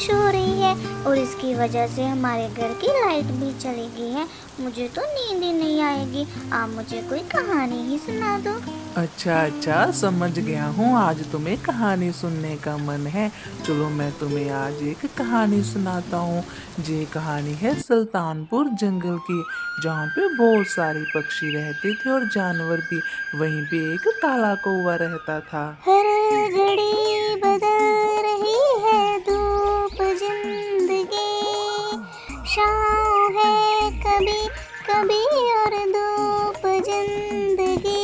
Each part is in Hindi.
बारिश हो रही है और इसकी वजह से हमारे घर की लाइट भी चली गई है। मुझे तो नींद ही नहीं आएगी। आप मुझे कोई कहानी ही सुना दो। अच्छा समझ गया हूँ। आज तुम्हें कहानी सुनने का मन है। चलो मैं तुम्हें आज एक कहानी सुनाता हूँ। ये कहानी है सुल्तानपुर जंगल की, जहाँ पे बहुत सारे पक्षी रहते थे और जानवर भी। वहीं पे एक काला कौवा रहता था। हर घड़ी बदल रही है धूप, जिंदगी शाम है कभी कभी और धूप जिंदगी।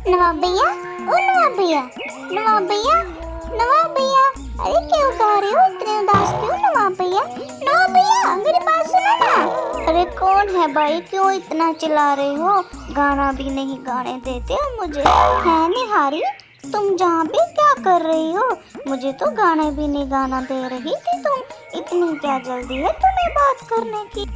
नवाब भैया, ओ नवाब भैया, नवाब भैया, नवाब भैया, अरे क्यों गा रहे हो? इतने उदास क्यों नवाब भैया? नवाब भैया मेरी बात सुनो ना। अरे कौन है भाई, क्यों इतना चिल्ला रहे हो? गाना भी नहीं गाने देते हो मुझे। है निहारी, तुम जहाँ पे क्या कर रही हो? मुझे तो गाने भी नहीं गाना दे रही थी तुम। इतनी क्या जल्दी है तुम्हें बात करने की?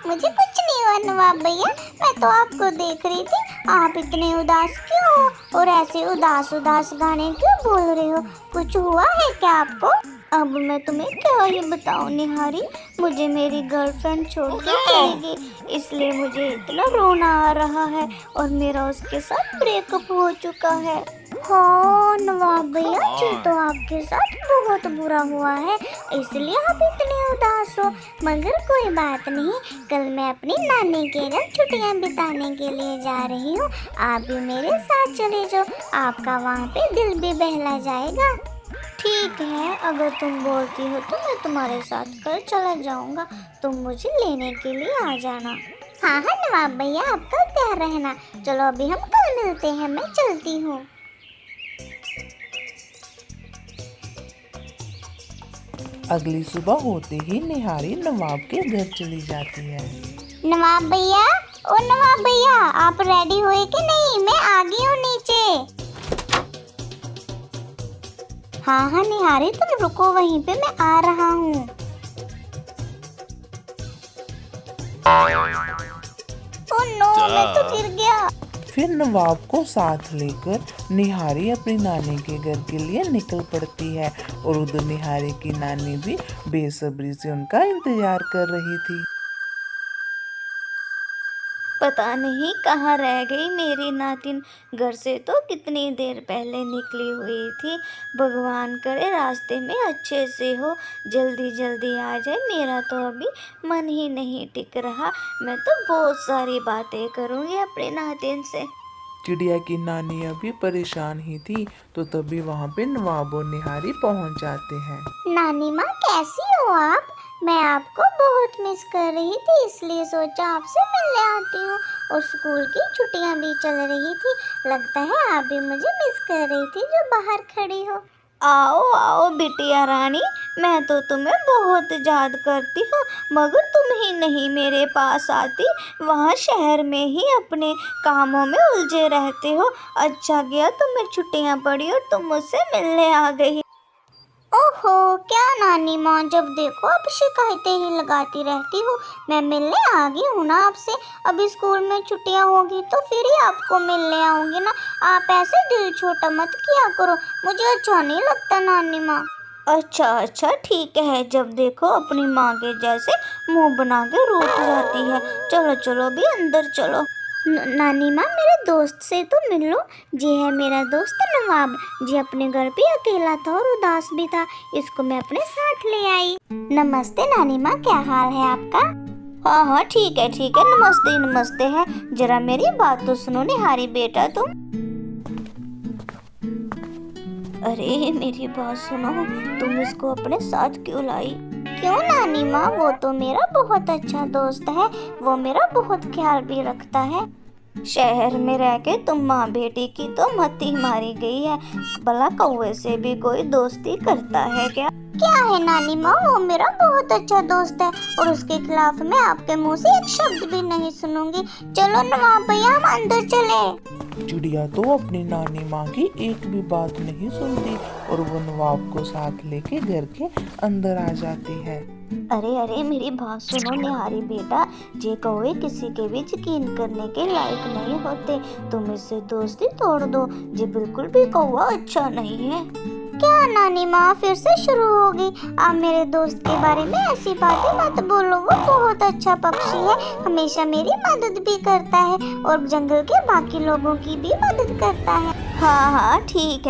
मुझे कुछ नहीं हुआ नवाब भैया, मैं तो आपको देख रही थी। आप इतने उदास क्यों हो और ऐसे उदास उदास गाने क्यों बोल रहे हो? कुछ हुआ है क्या आपको? अब मैं तुम्हें क्या ये बताऊं निहारी, मुझे मेरी गर्लफ्रेंड छोड़ के चली गई, इसलिए मुझे इतना रोना आ रहा है और मेरा उसके साथ ब्रेकअप हो चुका है। हाँ नवाब भैया, जी तो आपके साथ बहुत बुरा हुआ है, इसलिए आप इतने उदास हो। मगर कोई बात नहीं, कल मैं अपनी नानी के घर छुट्टियां बिताने के लिए जा रही हूँ। आप भी मेरे साथ चले जाओ, आपका वहाँ पे दिल भी बहला जाएगा। ठीक है, अगर तुम बोलती हो तो मैं तुम्हारे साथ कल चला जाऊंगा। तुम मुझे लेने के लिए आ जाना। हाँ हाँ नवाब भैया, आपका तैयार रहना। चलो अभी हम कल मिलते हैं, मैं चलती हूँ। अगली सुबह होते ही निहारी नवाब के घर चली जाती है। नवाब भैया, ओ नवाब भैया, आप रेडी हुए कि नहीं? मैं आ गई हूँ नीचे। हाँ हाँ निहारी, तुम रुको वहीं पे, मैं आ रहा हूँ। ओह नो, मैं तो गिर गया। फिर नवाब को साथ लेकर निहारी अपनी नानी के घर के लिए निकल पड़ती है और उधर निहारी की नानी भी बेसब्री से उनका इंतजार कर रही थी। पता नहीं कहाँ रह गई मेरी नातिन। घर से तो कितनी देर पहले निकली हुई थी। भगवान करे रास्ते में अच्छे से हो, जल्दी जल्दी आ जाए। मेरा तो अभी मन ही नहीं टिक रहा। मैं तो बहुत सारी बातें करूँगी अपनी नातिन से। चिड़िया की नानी अभी परेशान ही थी, तो तभी वहाँ पे नवाब और निहारी पहुँच जाते हैं। नानी माँ कैसी हो आप? मैं आपको बहुत मिस कर रही थी, इसलिए सोचा आपसे मिलने आती हूँ। और स्कूल की छुट्टियाँ भी चल रही थी, लगता है आप भी मुझे मिस कर रही थी जो बाहर खड़ी हो। आओ आओ बिटिया रानी, मैं तो तुम्हें बहुत याद करती हूँ, मगर तुम ही नहीं मेरे पास आती। वहाँ शहर में ही अपने कामों में उलझे रहते हो। अच्छा गया तुम्हें छुट्टियाँ पड़ी और तुम मुझसे मिलने आ गई। ओहो, क्या नानी माँ, जब देखो आप शिकायतें ही लगाती रहती हो। मैं मिलने आ गई हूँ ना आपसे। अभी स्कूल में छुट्टियाँ होगी तो फिर ही आपको मिलने आऊँगी ना। आप ऐसे दिल छोटा मत किया करो, मुझे अच्छा नहीं लगता नानी माँ। अच्छा अच्छा ठीक है, जब देखो अपनी माँ के जैसे मुंह बना के रूठ जाती है। चलो चलो अभी अंदर चलो। नानी माँ, मेरे दोस्त से तो मिल लो। जी है मेरा दोस्त नवाब जी, अपने घर पे अकेला था और उदास भी था, इसको मैं अपने साथ ले आई। नमस्ते नानी माँ, क्या हाल है आपका? हाँ हाँ ठीक है, नमस्ते नमस्ते है। जरा मेरी बात तो सुनो निहारी बेटा तुम। अरे मेरी बात सुनो, तुम इसको अपने साथ क्यों लाई? क्यों नानी माँ, वो तो मेरा बहुत अच्छा दोस्त है, वो मेरा बहुत ख्याल भी रखता है। शहर में रह के तुम माँ बेटी की तो मत ही मारी गई है। भला कौवे से भी कोई दोस्ती करता है क्या? क्या है नानी माँ, वो मेरा बहुत अच्छा दोस्त है और उसके खिलाफ मैं आपके मुंह से एक शब्द भी नहीं सुनूंगी। चलो नवाब भैया, हम अंदर चले। चिड़िया तो अपनी नानी माँ की एक भी बात नहीं सुनती और वो नवाब को साथ लेके घर के अंदर आ जाती है। अरे अरे मेरी बात सुनो निहारी बेटा, जे कौवे किसी के भी यकीन करने के लायक नहीं होते। तुम इससे दोस्ती तोड़ दो, जे बिल्कुल भी कौवा अच्छा नहीं है। क्या नानी माँ फिर से शुरू हो गई? आप मेरे दोस्त के बारे में ऐसी बातें मत बोलो। वो बहुत अच्छा पक्षी है, हमेशा मेरी मदद भी करता है और जंगल के बाकी लोगों की भी मदद करता है। हाँ हाँ ठीक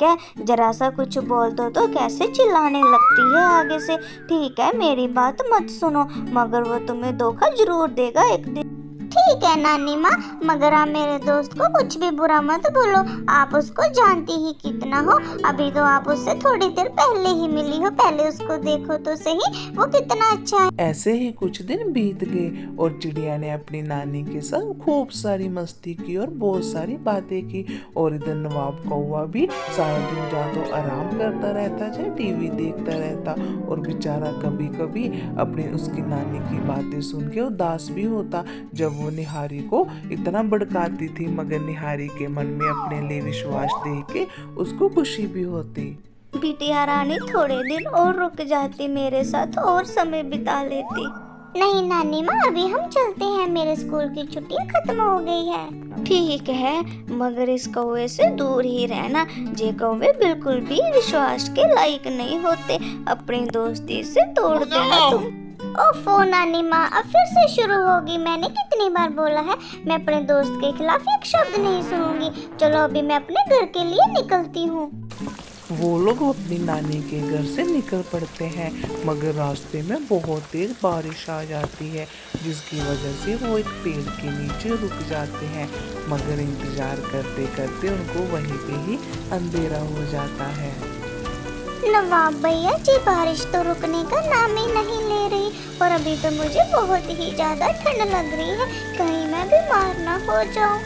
है, जरा सा कुछ बोल दो तो कैसे चिल्लाने लगती है आगे से। ठीक है, मेरी बात मत सुनो, मगर वो तुम्हें धोखा जरूर देगा एक दिन। ठीक है नानी माँ, मगर आप मेरे दोस्त को कुछ भी बुरा मत बोलो। आप उसको जानती ही कितना हो, अभी तो आप उससे थोड़ी देर पहले ही मिली हो। पहले उसको देखो तो सही, वो कितना अच्छा है। ऐसे ही कुछ दिन बीत गए और चिड़िया ने अपनी नानी के साथ खूब सारी मस्ती की और बहुत सारी बातें की। और इधर नवाब कौवा भी सारा दिन या तो आराम करता रहता या टीवी देखता रहता, और बेचारा कभी कभी अपनी उसकी नानी की बातें सुन के उदास भी होता जब वो निहारी को इतना भड़काती थी, मगर निहारी के मन में अपने लिए विश्वास देख के उसको खुशी भी होती। बिटिया रानी थोड़े दिन और रुक जाती मेरे साथ और समय बिता लेती। नहीं नानी माँ, अभी हम चलते हैं, मेरे स्कूल की छुट्टियाँ खत्म हो गई है। ठीक है, मगर इस कौवे से दूर ही रहना। ये कौवे बिल्कुल भी विश्वास के लायक नहीं होते, अपनी दोस्ती से तोड़ देना तुम। ओफो नानी माँ, अब फिर से शुरू होगी। मैंने कितनी बार बोला है, मैं अपने दोस्त के खिलाफ एक शब्द नहीं सुनूंगी। चलो अभी मैं अपने घर के लिए निकलती हूँ। वो लोग अपनी नानी के घर से निकल पड़ते हैं, मगर रास्ते में बहुत तेज बारिश आ जाती है, जिसकी वजह से वो एक पेड़ के नीचे रुक जाते हैं। मगर इंतजार करते करते उनको वहीं पे ही अंधेरा हो जाता है। नवाब भैया जी, बारिश तो रुकने का नाम ही नहीं ले रही और अभी तो मुझे बहुत ही ज्यादा ठंड लग रही है। कहीं मैं बीमार ना हो जाऊं।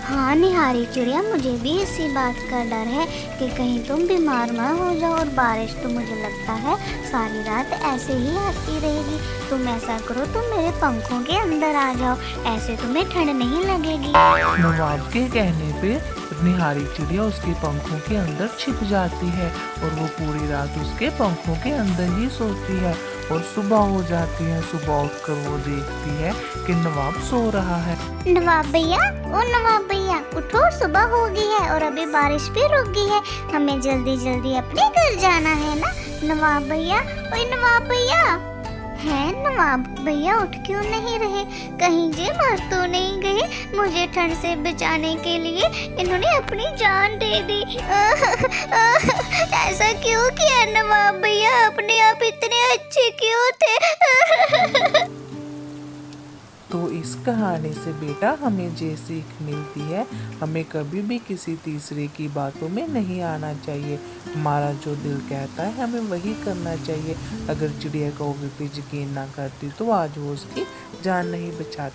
हाँ निहारी चिड़िया, मुझे भी इसी बात का डर है कि कहीं तुम बीमार ना हो जाओ। और बारिश तो मुझे लगता है सारी रात ऐसे ही आती रहेगी। तुम ऐसा करो, तुम मेरे पंखों के अंदर आ जाओ, ऐसे तुम्हें ठंड नहीं लगेगी। नवाब के कहने पे निहारी चिड़िया उसके पंखों के अंदर छिप जाती है और वो पूरी रात उसके पंखों के अंदर ही सोती है। और सुबह हो जाती है, सुबह उठकर वो देखती है कि नवाब सो रहा है। नवाब भैया, ओ नवाब भैया, उठो, सुबह हो गई है और अभी बारिश भी रुक गई है। हमें जल्दी जल्दी अपने घर जाना है ना। नवाब भैया, ओए नवाब भैया। है नवाब भैया, उठ क्यों नहीं रहे? कहीं ये मर तो नहीं गए? मुझे ठंड से बचाने के लिए इन्होंने अपनी जान दे दी। ऐसा क्यों किया नवाब भैया? अपने आप इतने अच्छे क्यों थे? तो इस कहानी से बेटा हमें ये सीख मिलती है, हमें कभी भी किसी तीसरे की बातों में नहीं आना चाहिए। हमारा जो दिल कहता है हमें वही करना चाहिए। अगर चिड़िया कौवे पे यकीन ना करती तो आज वो उसकी जान नहीं बचाता।